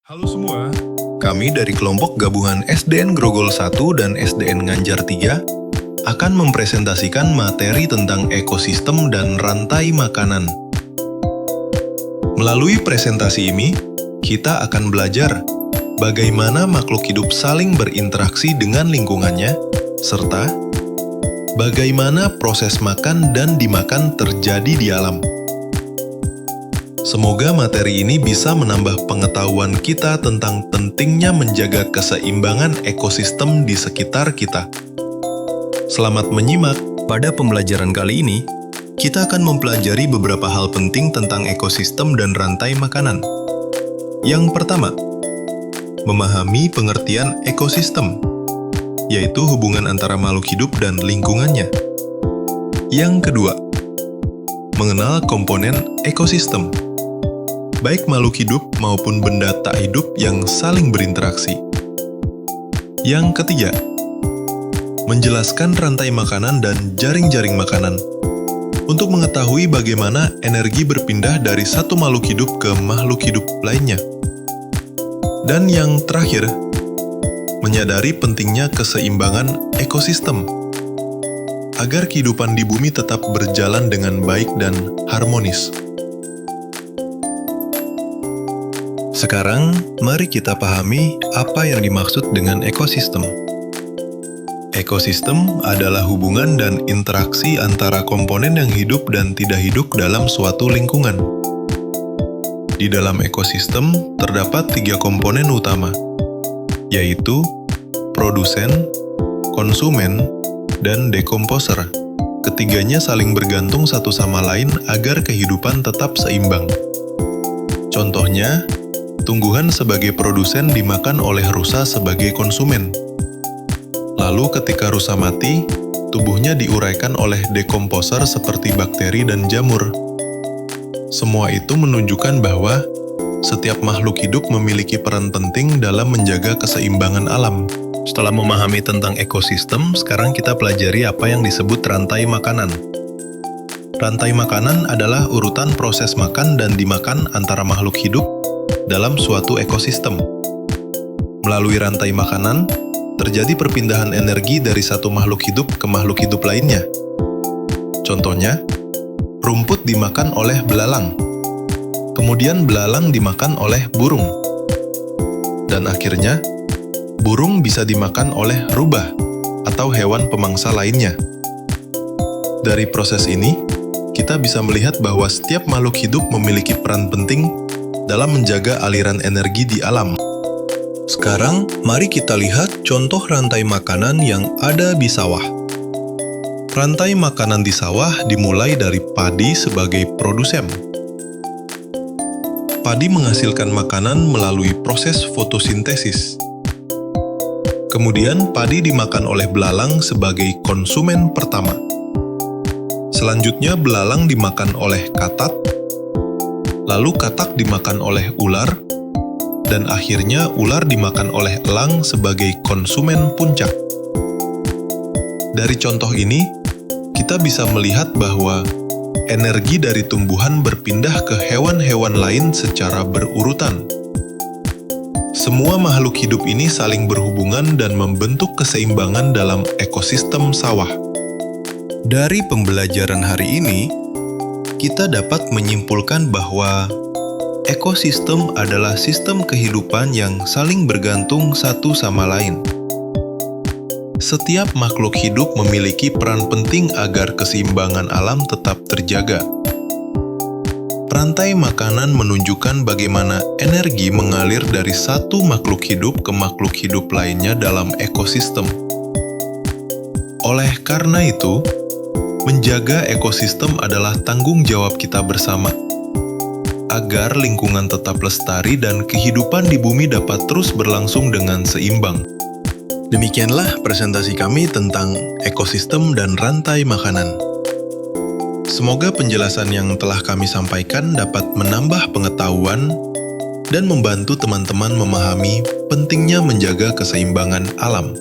Halo semua, kami dari kelompok gabungan SDN Grogol 1 dan SDN Nganjar 3 akan mempresentasikan materi tentang ekosistem dan rantai makanan. Melalui presentasi ini, kita akan belajar bagaimana makhluk hidup saling berinteraksi dengan lingkungannya, serta bagaimana proses makan dan dimakan terjadi di alam. Semoga materi ini bisa menambah pengetahuan kita tentang pentingnya menjaga keseimbangan ekosistem di sekitar kita. Selamat menyimak. Pada pembelajaran kali ini, kita akan mempelajari beberapa hal penting tentang ekosistem dan rantai makanan. Yang pertama, memahami pengertian ekosistem, yaitu hubungan antara makhluk hidup dan lingkungannya. Yang kedua, mengenal komponen ekosistem, baik makhluk hidup maupun benda tak hidup yang saling berinteraksi. Yang ketiga, menjelaskan rantai makanan dan jaring-jaring makanan untuk mengetahui bagaimana energi berpindah dari satu makhluk hidup ke makhluk hidup lainnya. Dan yang terakhir, menyadari pentingnya keseimbangan ekosistem agar kehidupan di bumi tetap berjalan dengan baik dan harmonis. Sekarang, mari kita pahami apa yang dimaksud dengan ekosistem. Ekosistem adalah hubungan dan interaksi antara komponen yang hidup dan tidak hidup dalam suatu lingkungan. Di dalam ekosistem, terdapat 3 komponen utama, yaitu produsen, konsumen, dan dekomposer. Ketiganya saling bergantung satu sama lain agar kehidupan tetap seimbang. Contohnya, tumbuhan sebagai produsen dimakan oleh rusa sebagai konsumen. Lalu ketika rusa mati, tubuhnya diuraikan oleh dekomposer seperti bakteri dan jamur. Semua itu menunjukkan bahwa setiap makhluk hidup memiliki peran penting dalam menjaga keseimbangan alam. Setelah memahami tentang ekosistem, sekarang kita pelajari apa yang disebut rantai makanan. Rantai makanan adalah urutan proses makan dan dimakan antara makhluk hidup dalam suatu ekosistem. Melalui rantai makanan, terjadi perpindahan energi dari satu makhluk hidup ke makhluk hidup lainnya. Contohnya, rumput dimakan oleh belalang, kemudian belalang dimakan oleh burung, dan akhirnya, burung bisa dimakan oleh rubah atau hewan pemangsa lainnya. Dari proses ini, kita bisa melihat bahwa setiap makhluk hidup memiliki peran penting dalam menjaga aliran energi di alam. Sekarang, mari kita lihat contoh rantai makanan yang ada di sawah. Rantai makanan di sawah dimulai dari padi sebagai produsen. Padi menghasilkan makanan melalui proses fotosintesis. Kemudian, padi dimakan oleh belalang sebagai konsumen pertama. Selanjutnya, belalang dimakan oleh katak, lalu katak dimakan oleh ular, dan akhirnya ular dimakan oleh elang sebagai konsumen puncak. Dari contoh ini, kita bisa melihat bahwa energi dari tumbuhan berpindah ke hewan-hewan lain secara berurutan. Semua makhluk hidup ini saling berhubungan dan membentuk keseimbangan dalam ekosistem sawah. Dari pembelajaran hari ini, kita dapat menyimpulkan bahwa ekosistem adalah sistem kehidupan yang saling bergantung satu sama lain. Setiap makhluk hidup memiliki peran penting agar keseimbangan alam tetap terjaga. Rantai makanan menunjukkan bagaimana energi mengalir dari satu makhluk hidup ke makhluk hidup lainnya dalam ekosistem. Oleh karena itu, menjaga ekosistem adalah tanggung jawab kita bersama, agar lingkungan tetap lestari dan kehidupan di bumi dapat terus berlangsung dengan seimbang. Demikianlah presentasi kami tentang ekosistem dan rantai makanan. Semoga penjelasan yang telah kami sampaikan dapat menambah pengetahuan dan membantu teman-teman memahami pentingnya menjaga keseimbangan alam.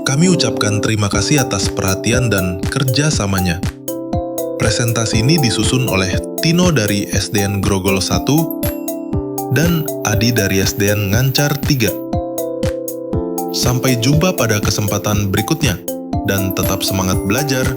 Kami ucapkan terima kasih atas perhatian dan kerjasamanya. Presentasi ini disusun oleh Tino dari SDN Grogol 1 dan Adi dari SDN Ngancar 3. Sampai jumpa pada kesempatan berikutnya, dan tetap semangat belajar!